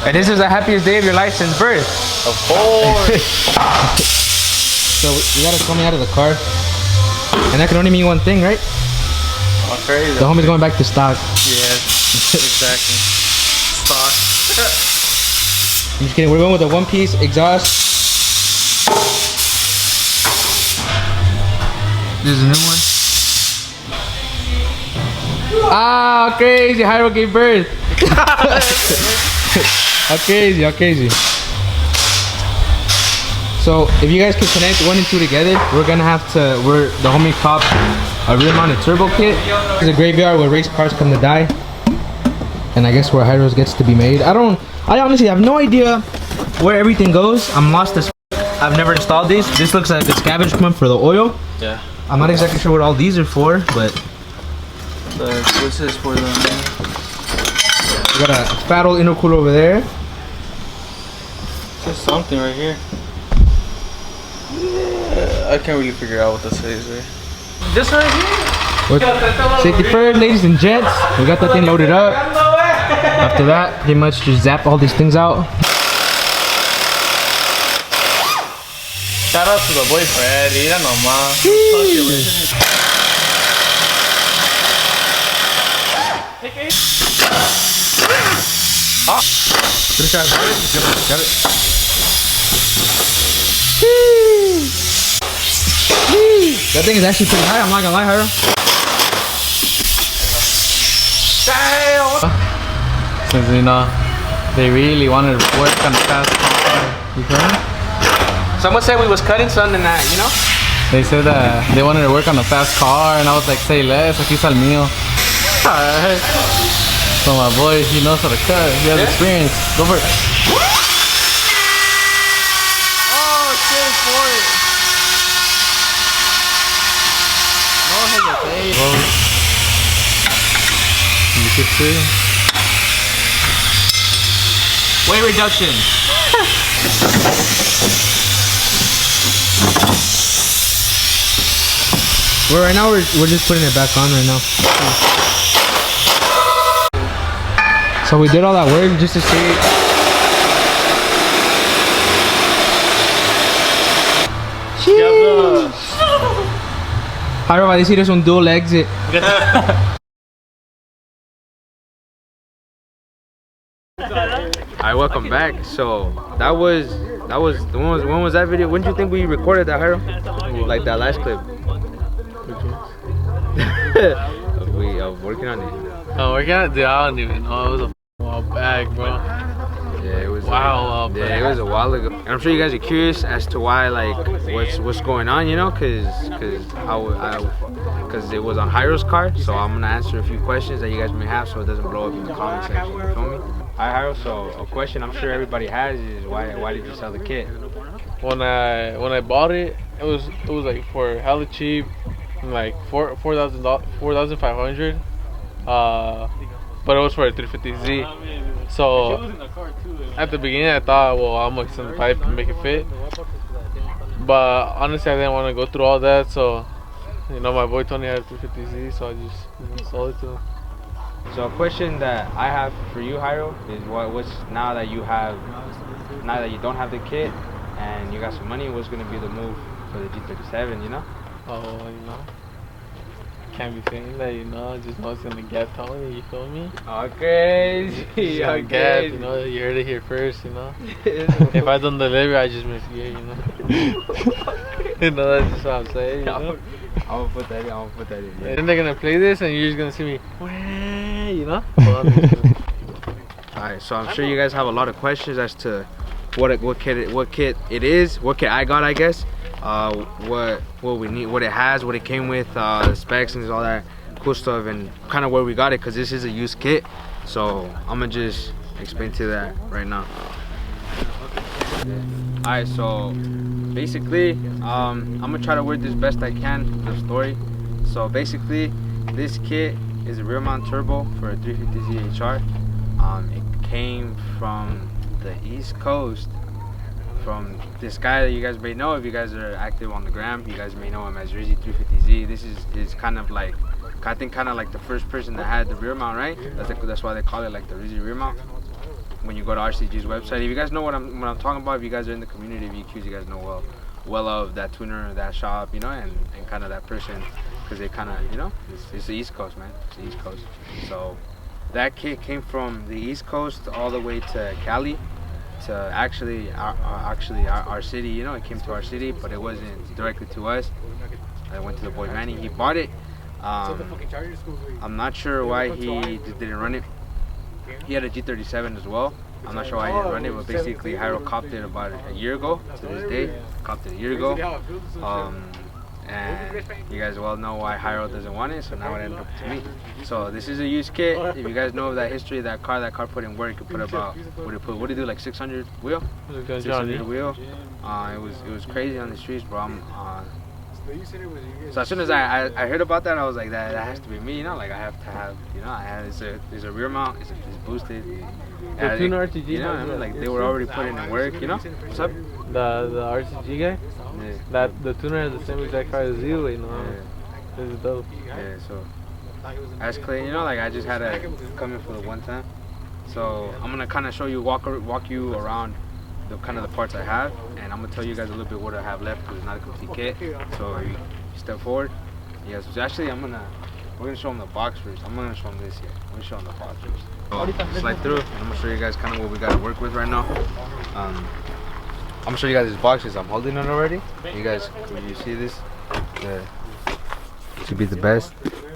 And this is the happiest day of your life since birth. Of course. So we gotta coming out of the car. And that can only mean one thing, right? Oh, crazy. The homie's going back to stock. Yes, exactly. Stock. I'm just kidding, we're going with a one-piece exhaust. This is a new one. Ah, crazy, Jairo gave birth. How crazy, how crazy. So if you guys can connect 1 and 2 together, we're gonna have to, the homie copped a rear mounted turbo kit. It's a graveyard where race cars come to die. And I guess where Jairo's gets to be made. I honestly have no idea where everything goes. I'm lost as I've never installed these. This looks like a scavenge pump for the oil. Yeah. I'm not exactly sure what all these are for, but What's this for them? we got a fat old intercooler over there. There's something right here. Yeah, I can't really figure out what this is. This right here? Safety first, ladies and gents. We got that thing loaded up. After that, pretty much just zap all these things out. Shout out to the boyfriend. Mira nomás. Ah. Got it. That thing is actually pretty high, I'm not gonna lie, Jairo. Since you know, they really wanted to work on the fast car. You feel me? Someone said we was cutting something that, you know? They said that they wanted to work on a fast car, and I was like, say less, aquí está el mío. Alright. So my boy, he knows how to cut. He has experience. Go for it. Oh, shit, for it. No hesitate. You can see. Weight reduction. Well, right now we're just putting it back on right now. So we did all that work just to see. Sheesh. Jairo va a decir es un dual exit. Alright, welcome back. So that was when was that video? When did you think we recorded that, Jairo? Like that last clip. We working on it. Oh, working on it? Dude, I don't even know. It was a while back, bro. Yeah, it was. Wow, yeah, it was a while ago. And I'm sure you guys are curious as to why, like, what's going on, you know? Cause it was on Jairo's car. So I'm gonna answer a few questions that you guys may have, so it doesn't blow up in the comment section. You feel me? Hi, Jairo. So a question I'm sure everybody has is why did you sell the kit? When I bought it, it was like for hella cheap, like $4,500. But it was for a 350Z. So at the beginning I thought, well, I'm gonna extend the pipe and make it fit. But honestly, I didn't want to go through all that. So, you know, my boy Tony had a 350Z, so I just sold it to him. So a question that I have for you, Jairo, is what's now that you don't have the kit and you got some money, what's gonna be the move for the G37, you know? Oh, you know, can't be saying that, you know. Just know it's gonna get Tony, you feel me? Okay. Gap, you know, you heard it here first, you know. If I don't deliver, I just miss you, you know. You know, that's just what I'm saying, you know. I'm gonna put that in. Yeah. And then they're gonna play this and you're just gonna see me, you know. Alright, so I'm sure you guys have a lot of questions as to what kit it is, what kit I got, I guess. What we need, what it has, what it came with, the specs and all that cool stuff, and kind of where we got it, because this is a used kit. So I'm gonna just explain to that right now. Alright, so basically I'm gonna try to word this best I can, the story. So basically this kit is a rear mount turbo for a 350Z HR. It came from the East Coast, from this guy that you guys may know if you guys are active on the gram. You guys may know him as Rizzy 350Z. This is kind of like, I think, kind of like the first person that had the rear mount, right? That's why they call it like the Rizzy rear mount. when you go to RCG's website. If you guys know what I'm talking about, if you guys are in the community of EQs, you guys know well of that tuner, that shop, you know, and kind of that person, because they kind of, you know, it's the East Coast, man. It's the East Coast. So that kit came from the East Coast all the way to Cali, to actually our city. You know, it came to our city, but it wasn't directly to us. I went to the boy Manny. He bought it. I'm not sure why he didn't run it. He had a G37 as well. I'm not sure why he didn't run it, but basically Hyro copped it about a year ago to this day. Copped it a year ago. And you guys well know why Hyro doesn't want it, so now it ended up to me. So this is a used kit. If you guys know of that history of that car put in work, it put about, what did it do, like 600 wheel? 600 wheel. It was crazy on the streets, bro. So as soon as I heard about that, I was like, that has to be me, you know, like I have to have, you know, there's a rear mount, it's boosted. The tuner RTG, you know, I mean, like they were already putting in work, you know. What's up? The RTG guy? Yeah. That the tuner has the same exact car as you, you know. Yeah. This is dope. Yeah, so that's clean, you know, like I just had to come in for the one time. So I'm gonna kind of show you, walk you around the kind of the parts I have, and I'm gonna tell you guys a little bit what I have left because it's not a complete kit. So you step forward. Yes, so actually we're gonna show them the box first. I'm gonna show them this here. I'm gonna show them the box first. So, slide through. And I'm gonna show you guys kind of what we got to work with right now. I'm gonna show you guys these boxes. I'm holding it already. You guys, when you see this, it should be the best.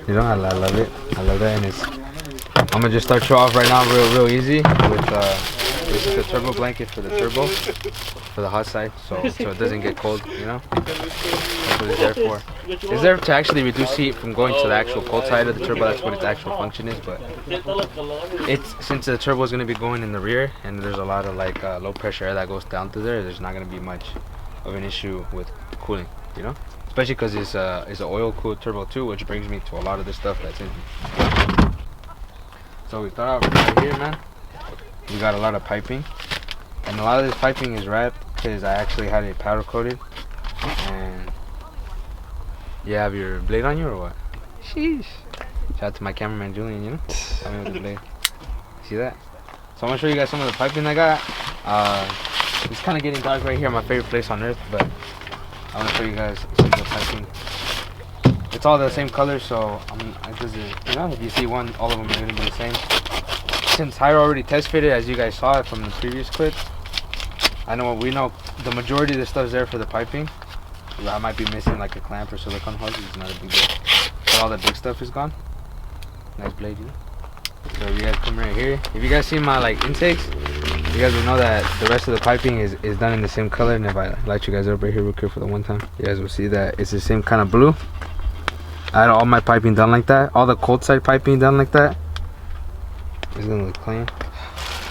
You know, I love it. I love that, and I'm gonna just start you off right now, real easy with. This is the turbo blanket for the turbo, for the hot side, so it doesn't get cold, you know? That's what it's there for. It's there to actually reduce heat from going to the actual cold side of the turbo. That's what its actual function is, but since the turbo is going to be going in the rear, and there's a lot of like low pressure air that goes down through there, there's not going to be much of an issue with cooling, you know? Especially because it's an oil-cooled turbo too, which brings me to a lot of the stuff that's in here. So we start out right here, man. We got a lot of piping, and a lot of this piping is wrapped because I actually had it powder coated. And you have your blade on you or what? Sheesh. Shout out to my cameraman Julian, you know? Coming with the blade. See that? So I'm gonna show you guys some of the piping I got. It's kind of getting dark right here, my favorite place on earth, but I'm gonna show you guys some of the piping. It's all the same color, so it doesn't, you know, if you see one, all of them are gonna be the same. Since Hyro already test fitted, as you guys saw it from the previous clips, we know the majority of the stuff's there for the piping. I might be missing like a clamp or silicone hose, it's not a big deal. But all the big stuff is gone. Nice blade, you know? So you guys come right here. If you guys see my like intakes, you guys will know that the rest of the piping is done in the same color. And if I light you guys up right here real quick for the one time, you guys will see that it's the same kind of blue. I had all my piping done like that. All the cold side piping done like that. It's gonna look clean.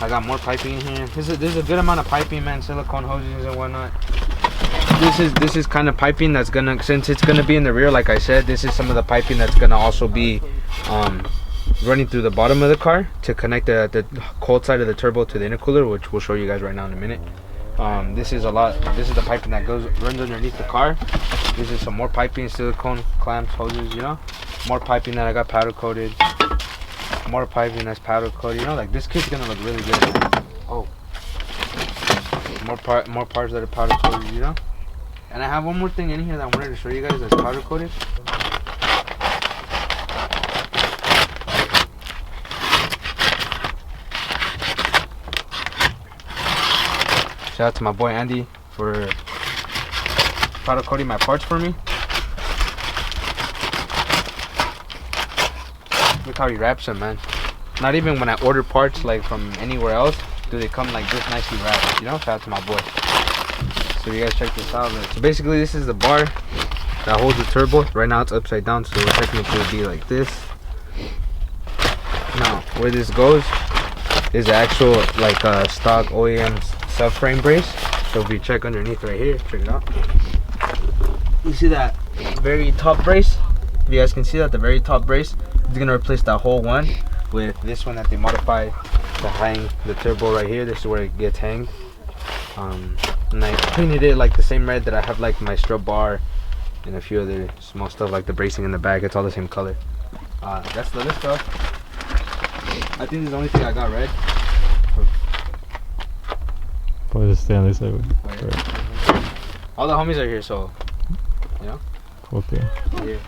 I got more piping in here. There's a good amount of piping, man. Silicone hoses and whatnot. This is kind of piping that's gonna, since it's gonna be in the rear, like I said, this is some of the piping that's gonna also be running through the bottom of the car to connect the cold side of the turbo to the intercooler, which we'll show you guys right now in a minute. This is the piping that runs underneath the car. This is some more piping, silicone clamps, hoses, you know. More piping that I got powder coated. More piping that's powder coated, you know, like this kit's gonna look really good, man. Oh, more parts that are powder coated, you know. And I have one more thing in here that I wanted to show you guys that's powder coated. Shout out to my boy Andy for powder coating my parts for me. Look how he wraps them, man. Not even when I order parts like from anywhere else do they come like this nicely wrapped, you know. Shout out to my boy. So you guys check this out. So basically this is the bar that holds the turbo. Right now it's upside down, so technically it would be like this. Now where this goes is the actual like stock OEM subframe brace. So if you check underneath right here, check it out. You see that very top brace? If you guys can see that, the very top brace is gonna replace that whole one with this one that they modified to hang the turbo right here. This is where it gets hanged. And I painted it like the same red that I have like my strut bar and a few other small stuff like the bracing in the back. It's all the same color. That's the other stuff. I think this is the only thing I got red. Probably just stay on this side. All the homies are here, so you know. Okay. Yeah.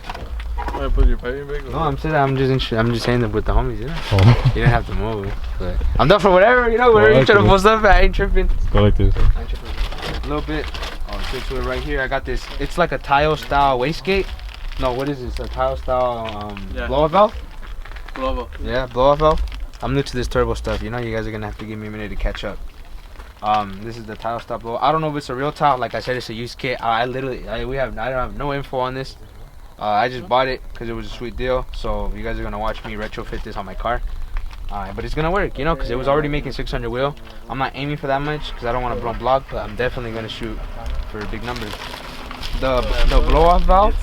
I put your piping bag. No, I'm saying I'm just saying that with the homies, you know. Oh. You didn't have to move, but I'm done for whatever, you know. Whatever you try to post up, I ain't tripping. Let's go like this. I ain't tripping. A little bit. Oh, straight to it right here. I got this. It's like a tile style wastegate. No, what is this? A tile style blow-off valve. Blow-off. Yeah, blow-off valve. I'm new to this turbo stuff. You know, you guys are gonna have to give me a minute to catch up. This is the tile style blow. I don't know if it's a real tile. Like I said, it's a used kit. I don't have no info on this. I just bought it because it was a sweet deal. So you guys are gonna watch me retrofit this on my car. But it's gonna work, you know, because it was already making 600 wheel. I'm not aiming for that much because I don't want to blow block, but I'm definitely gonna shoot for big numbers. The blow-off valve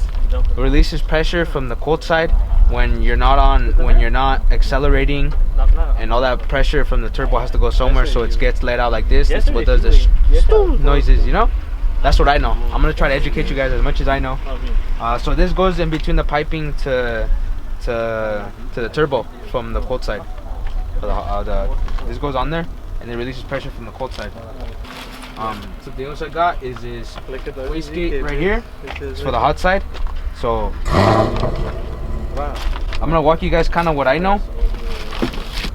releases pressure from the cold side when you're not accelerating, and all that pressure from the turbo has to go somewhere, so it gets let out like this. This is what does the noises, you know. That's what I know. I'm gonna try to educate you guys as much as I know. So this goes in between the piping to the turbo from the cold side. This goes on there, and it releases pressure from the cold side. Something else I got is this wastegate right here. It's for the hot side. So I'm gonna walk you guys kind of what I know.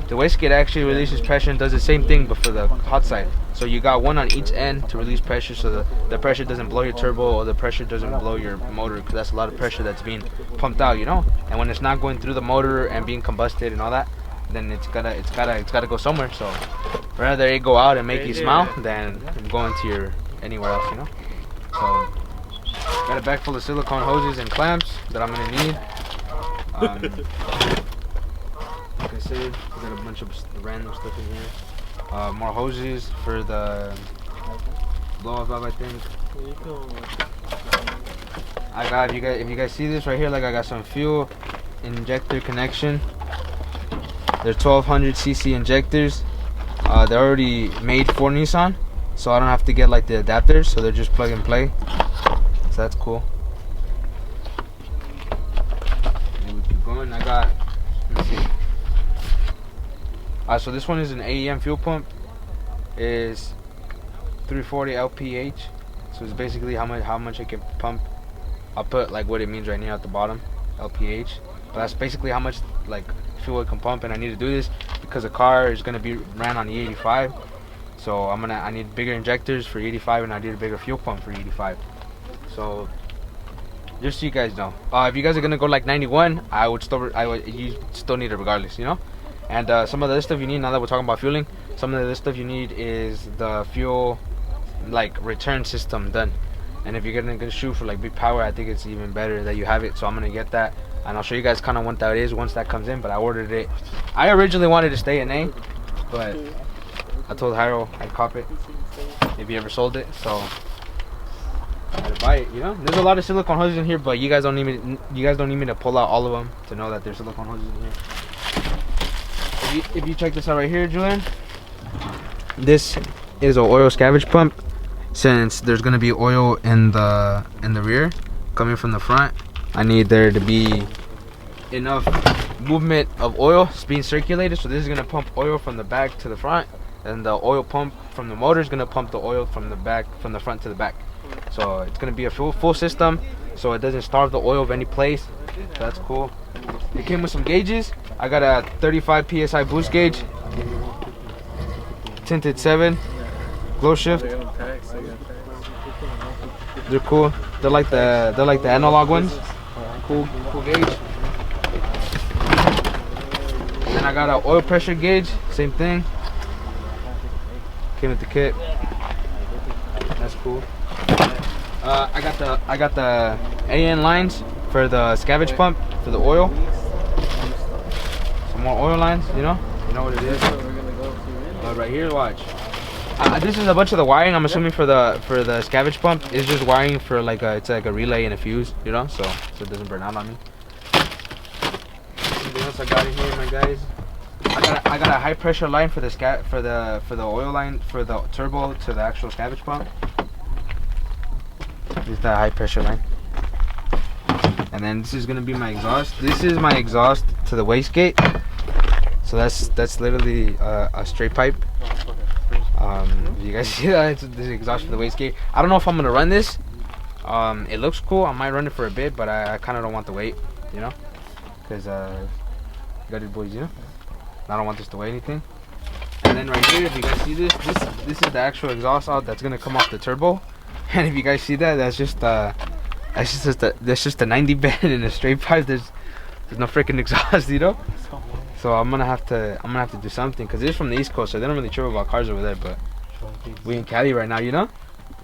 The wastegate actually releases pressure and does the same thing, but for the hot side. So you got one on each end to release pressure, so the pressure doesn't blow your turbo or the pressure doesn't blow your motor, because that's a lot of pressure that's being pumped out, you know. And when it's not going through the motor and being combusted and all that, then it's gotta go somewhere. So rather it go out and make you smile than going to your anywhere else, you know. So got a bag full of silicone hoses and clamps that I'm gonna need. Like I said, we got a bunch of random stuff in here. More hoses for the blow-off valve, I think. I got, if you guys see this right here, like I got some fuel injector connection. They're 1200cc injectors. They're already made for Nissan, so I don't have to get like the adapters, so they're just plug and play. So that's cool. And we keep going. I got, let me see. So this one is an AEM fuel pump. Is 340 LPH. So it's basically how much it can pump. I'll put like what it means right here at the bottom, LPH. But that's basically how much like fuel it can pump, and I need to do this because the car is gonna be ran on E85. So I need bigger injectors for E85, and I need a bigger fuel pump for E85. So just so you guys know, if you guys are gonna go like 91, you still need it regardless, you know. And some of the other stuff you need, now that we're talking about fueling, some of the other stuff you need is the fuel like return system done. And if you're gonna shoot for like big power, I think it's even better that you have it. So I'm gonna get that, and I'll show you guys kind of what that is once that comes in. But I ordered it. I originally wanted to stay in A, but I told Hyro I'd cop it if he ever sold it. So I had to buy it. You know, there's a lot of silicone hoses in here, but you guys don't need me to pull out all of them to know that there's silicone hoses in here. If you check this out right here, Julian, this is an oil scavenge pump. Since there's gonna be oil in the rear coming from the front, I need there to be enough movement of oil being circulated. So this is gonna pump oil from the back to the front, and the oil pump from the motor is gonna pump the oil from the front to the back. So it's gonna be a full system, so it doesn't starve the oil of any place. So that's cool. It came with some gauges. I got a 35 psi boost gauge, tinted 7, glow shift. They're cool. They're like the analog ones. Cool gauge. And then I got an oil pressure gauge, same thing. Came with the kit. That's cool. I got the AN lines for the scavenge pump for the oil. Some more oil lines, you know what it is. Right here, watch. This is a bunch of the wiring. I'm assuming for the scavenge pump. It's just wiring for it's like a relay and a fuse, you know, so it doesn't burn out on me. Something else I got in here, my guys. I got a high pressure line for the oil line for the turbo to the actual scavenge pump. This is the high pressure line. And then this is gonna be my exhaust. This is my exhaust to the wastegate. So that's literally a straight pipe. If you guys see that, it's this exhaust for the wastegate. I don't know if I'm gonna run this. It looks cool. I might run it for a bit, but I kind of don't want the weight, you know, because got it, boys, you know. I don't want this to weigh anything. And then right here, if you guys see this is the actual exhaust out that's gonna come off the turbo. And if you guys see that, that's just a 90 bend and a straight pipe. There's no freaking exhaust, you know. So I'm gonna have to do something, because it's from the East Coast, so they don't really trip about cars over there. But we in Cali right now, you know.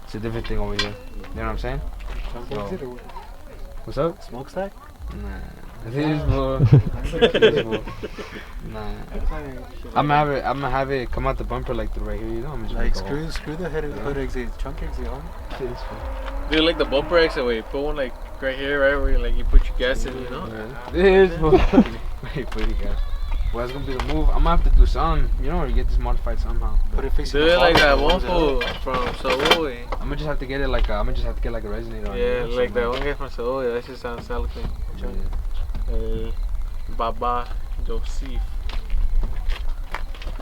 It's a different thing over here. You know what I'm saying? So, what's up? Smokestack? Nah. This is more. Nah. I'm gonna have it come out the bumper like through right here, you know. I'm just Like screw the hood exit, trunk exit on. Do you like the bumper exit where you put one like right here, right where you put your gas in, you know? This is more. Wait, put it gas. Well, that's gonna be the move. I'm gonna have to do something, you know, or get this modified somehow. Put it facing do the it like that bottom, one fool from Savoy. I'm gonna just have to get it like a resonator on it. Yeah, You know, like that one guy from Savoy. That shit sounds eloquent. Baba Joseph.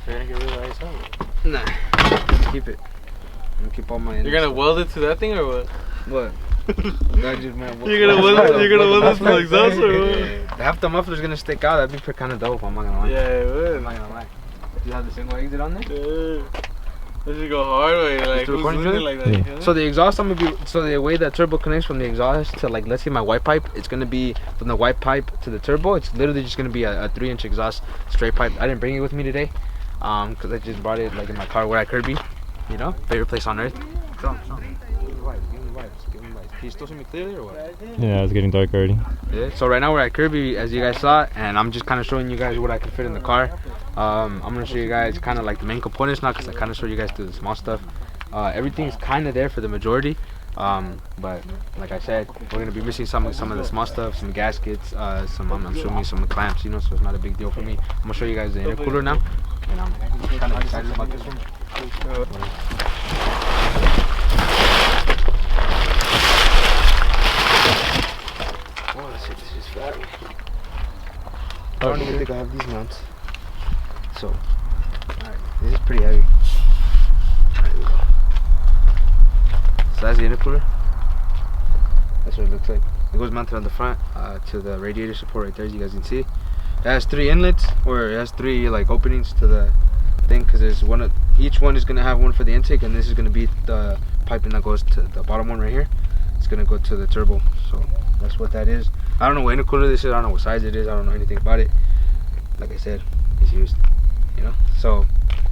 You're gonna get rid of the ice out. Nah, keep it. I'm gonna keep all my. You're gonna weld it to that thing or what? What? You're You're gonna weld it to the exhaust or what? Half the muffler's gonna stick out. That'd be kind of dope. I'm not gonna lie. Yeah, it would. I'm not gonna lie. Do you have the single exit on there? Yeah. This should go hard way. Like, still who's recording, doing it Julie? like that? Yeah. You know? So the exhaust, so the way that turbo connects from the exhaust to, like, let's say my white pipe, it's gonna be from the white pipe to the turbo. It's literally just gonna be a 3-inch exhaust straight pipe. I didn't bring it with me today, cause I just brought it like in my car where at Kirby, you know, favorite place on earth. Give me vibes. Can you still see me clearly or what? Yeah, it's getting dark already. Yeah. So right now we're at Kirby, as you guys saw, and I'm just kind of showing you guys what I can fit in the car. I'm gonna show you guys kind of like the main components now, cause I kind of showed you guys through the small stuff. Everything's kind of there for the majority, but like I said, we're gonna be missing some of the small stuff, some gaskets, I'm showing you some clamps, you know, so it's not a big deal for me. I'm gonna show you guys the intercooler now, and I'm kind of excited about this one. Oh, this is fat. I don't even think I have these mounts. So, alright, this is pretty heavy. Alright, here we go. So that's the intercooler. That's what it looks like. It goes mounted on the front to the radiator support right there, as you guys can see. It has 3 inlets, or it has 3 like openings to the thing, because there's each one is gonna have one for the intake, and this is gonna be the piping that goes to the bottom one right here. It's gonna go to the turbo. So that's what that is. I don't know what intercooler this is. I don't know what size it is. I don't know anything about it. Like I said, it's used, you know. So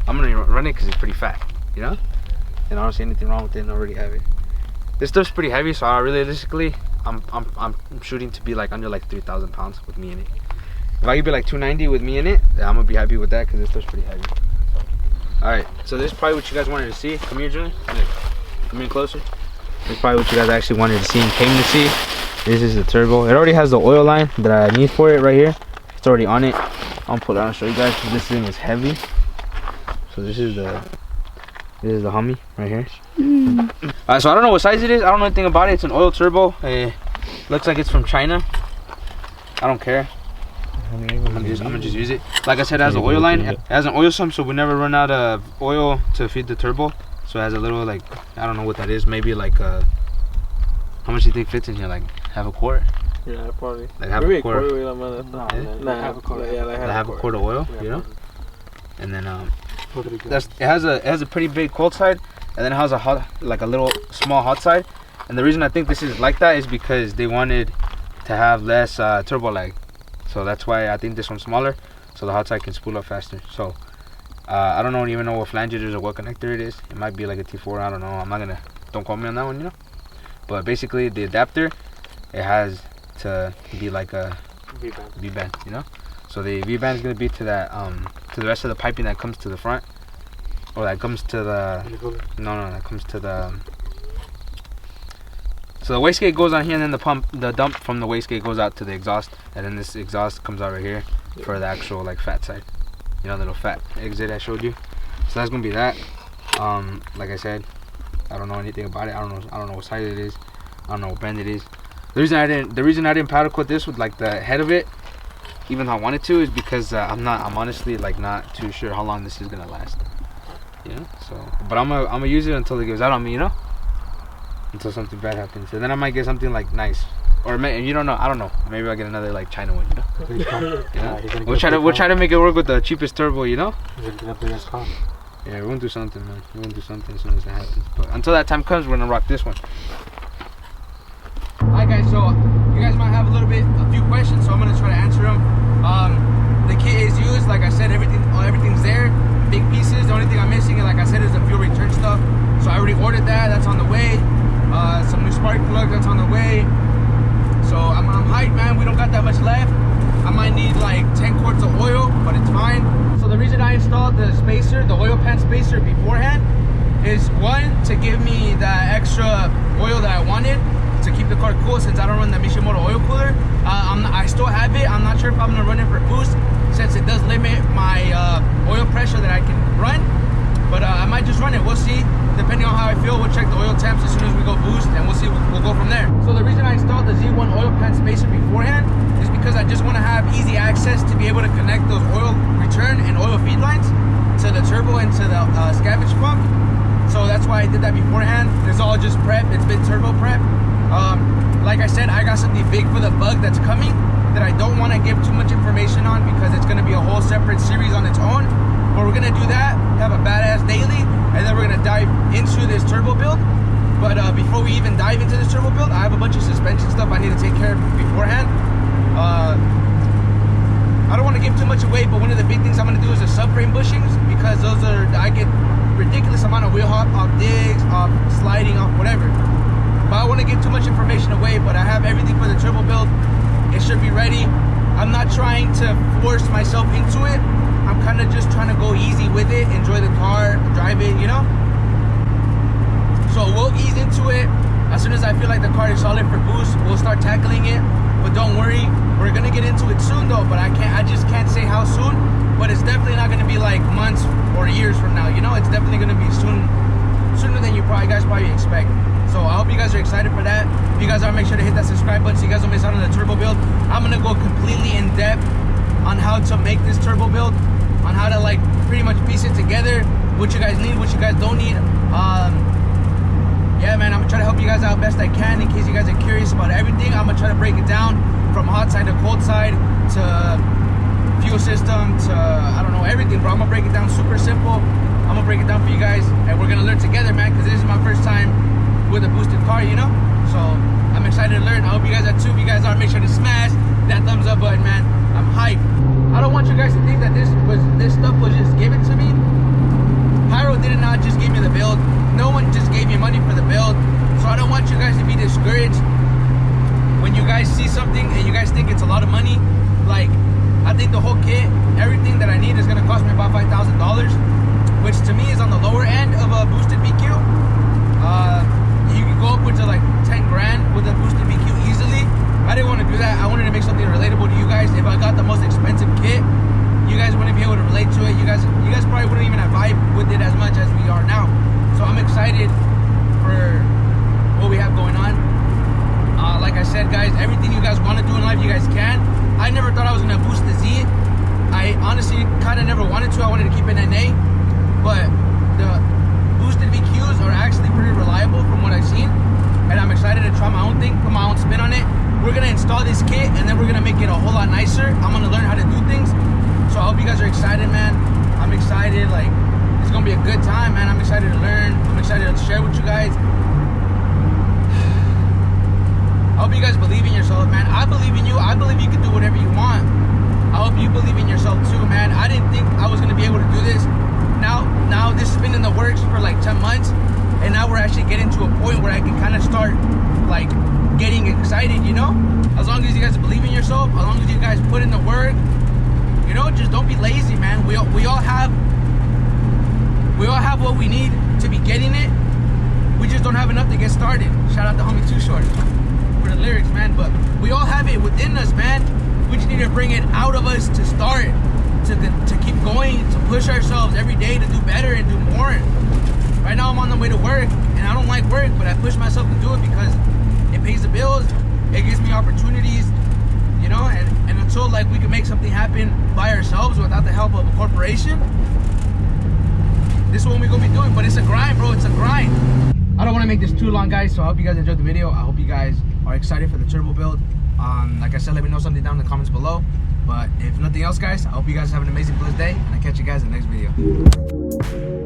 I'm gonna run it because it's pretty fat, you know. And I don't see anything wrong with it. And I already have it. This stuff's pretty heavy, so realistically, I'm shooting to be like under like 3,000 pounds with me in it. If I could be like 290 with me in it, then I'm gonna be happy with that, because this stuff's pretty heavy. All right, so this is probably what you guys wanted to see. Come here, Julian. Come in closer. This is probably what you guys actually wanted to see and came to see. This is the turbo. It already has the oil line that I need for it right here. It's already on it. I'll pull it out and show you guys. This thing is heavy. So this is the Hummy right here. So I don't know what size it is. I don't know anything about it. It's an oil turbo. Looks like it's from China. I don't care. I'm gonna just use it. Like I said, it has an oil line. It has an oil sump, so we never run out of oil to feed the turbo. So it has a little, like, I don't know what that is. Maybe like how much do you think fits in here? Like half a quart? Yeah, probably. Like half a quart. Half a quart. Yeah, like half a quart of oil, you know. And then it has a pretty big cold side, and then it has a little small hot side. And the reason I think this is like that is because they wanted to have less turbo lag. So that's why I think this one's smaller, so the hot side can spool up faster. So I don't even know what flange it is or what connector it is. It might be like a T4. I don't know. Don't quote me on that one, you know. But basically, the adapter, it has to be like a V-band, you know. So the V-band is gonna be to that to the rest of the piping that comes to the front, or that comes to the that comes to the. So the wastegate goes on here, and then the dump from the wastegate goes out to the exhaust, and then this exhaust comes out right here for the actual like fat side, you know, the little fat exit I showed you. So that's gonna be that. Like I said, I don't know anything about it. I don't know what size it is. I don't know what brand it is. The reason I didn't powder coat this with like the head of it, even though I wanted to, is because I'm honestly like not too sure how long this is gonna last. You know, so but I'm gonna use it until it gives out on me, you know, until something bad happens, and then I might get something like nice, or you don't know, I don't know, maybe I'll get another like China one, you know. Yeah. We'll try to make it work with the cheapest turbo, you know. Yeah, we're gonna do something, man. We're gonna do something as soon as that happens. But until that time comes, we're gonna rock this one. Alright guys, so you guys might have a few questions, so I'm gonna try to answer them. The kit is used, like I said, everything's there, big pieces. The only thing I'm missing, like I said, is the fuel return stuff. So I already ordered that, that's on the way. Some new spark plugs, that's on the way. So I'm hyped, man. We don't got that much left. I might need like 10 quarts of oil, but it's fine. So the reason I installed the spacer, the oil pan spacer beforehand, is one, to give me that extra oil that I wanted to keep the car cool, since I don't run the Mishimoto oil cooler. I still have it. I'm not sure if I'm gonna run it for boost, since it does limit my oil pressure that I can run. But I might just run it. We'll see. Depending on how I feel, we'll check the oil temps as soon as we go boost, and we'll see. We'll go from there. So the reason I installed the Z1 oil pan spacer beforehand is because I just want to have easy access to be able to connect those oil return and oil feed lines to the turbo and to the scavenge pump. So that's why I did that beforehand. It's all just prep. It's been turbo prep. Like I said, I got something big for the bug that's coming that I don't want to give too much information on, because it's going to be a whole separate series on its own. But we're going to do that, have a badass daily, and then we're going to dive into this turbo build. But before we even dive into this turbo build, I have a bunch of suspension stuff I need to take care of beforehand. I don't want to give too much away, but one of the big things I'm going to do is the subframe bushings, because those are, I get ridiculous amount of wheel hop, off digs, off sliding, off whatever. But I want to give too much information away, but I have everything for the turbo build. It should be ready. I'm not trying to force myself into it. I'm kind of just trying to go easy with it, enjoy the car, drive it, you know? So we'll ease into it. As soon as I feel like the car is solid for boost, we'll start tackling it. But don't worry, we're gonna get into it soon though, but I just can't say how soon. But it's definitely not gonna be like months or years from now, you know? It's definitely gonna be sooner than you guys probably expect. So I hope you guys are excited for that. If you guys are, make sure to hit that subscribe button so you guys don't miss out on the turbo build. I'm gonna go completely in depth on how to make this turbo build, on how to like pretty much piece it together, what you guys need, what you guys don't need. Yeah, man, I'm gonna try to help you guys out best I can. In case you guys are curious about everything, I'm gonna try to break it down from hot side to cold side to fuel system to, I don't know, everything, bro. I'm gonna break it down super simple. I'm gonna break it down for you guys, and we're gonna learn together, man, because this is my first time with a boosted car, you know? So I'm excited to learn. I hope you guys are too. If you guys are, make sure to smash that thumbs up button, man. I'm hyped. I don't want you guys to think that this stuff was just given to me. Pyro did not just give me the build. No one just gave me money for the build. So I don't want you guys to be discouraged when you guys see something and you guys think it's a lot of money. Like, I think the whole kit, everything that I need is gonna cost me about $5,000, which to me is on the lower end of a boosted BQ. You can go upwards of like 10 grand with a boosted BQ easily. I didn't want to do that. I wanted to make something relatable to you guys. If I got the most expensive kit, you guys wouldn't be able to relate to it. You guys probably wouldn't even have vibe with it as much as we are now. So I'm excited for what we have going on. Like I said, guys, everything you guys want to do in life, you guys can. I never thought I was going to boost the Z. I honestly kind of never wanted to. I wanted to keep it NA. But the boosted VQs are actually pretty reliable from what I've seen. And I'm excited to try my own thing, put my own spin on it. We're going to install this kit, and then we're going to make it a whole lot nicer. I'm going to learn how to do things. So I hope you guys are excited, man. I'm excited. Like, it's going to be a good time, man. I'm excited to learn. I'm excited to share with you guys. I hope you guys believe in yourself, man. I believe in you. I believe you can do whatever you want. I hope you believe in yourself too, man. I didn't think I was going to be able to do this. Now this has been in the works for like 10 months, and now we're actually getting to a point where I can kind of start like getting excited, you know? As long as you guys believe in yourself, as long as you guys put in the work, you know, just don't be lazy, man. We all have what we need to be getting it. We just don't have enough to get started. Shout out to homie Too Short for the lyrics, man. But we all have it within us, man. We just need to bring it out of us to start, to keep going, to push ourselves every day to do better and do more. Right now I'm on the way to work, and I don't like work, but I push myself to do it because it pays the bills, it gives me opportunities, you know, and until like we can make something happen by ourselves without the help of a corporation, this is what we're gonna be doing, but it's a grind, bro. It's a grind. I don't want to make this too long, guys, so I hope you guys enjoyed the video. I hope you guys are excited for the turbo build. Like I said, let me know something down in the comments below. But if nothing else, guys, I hope you guys have an amazing, blessed day, and I'll catch you guys in the next video.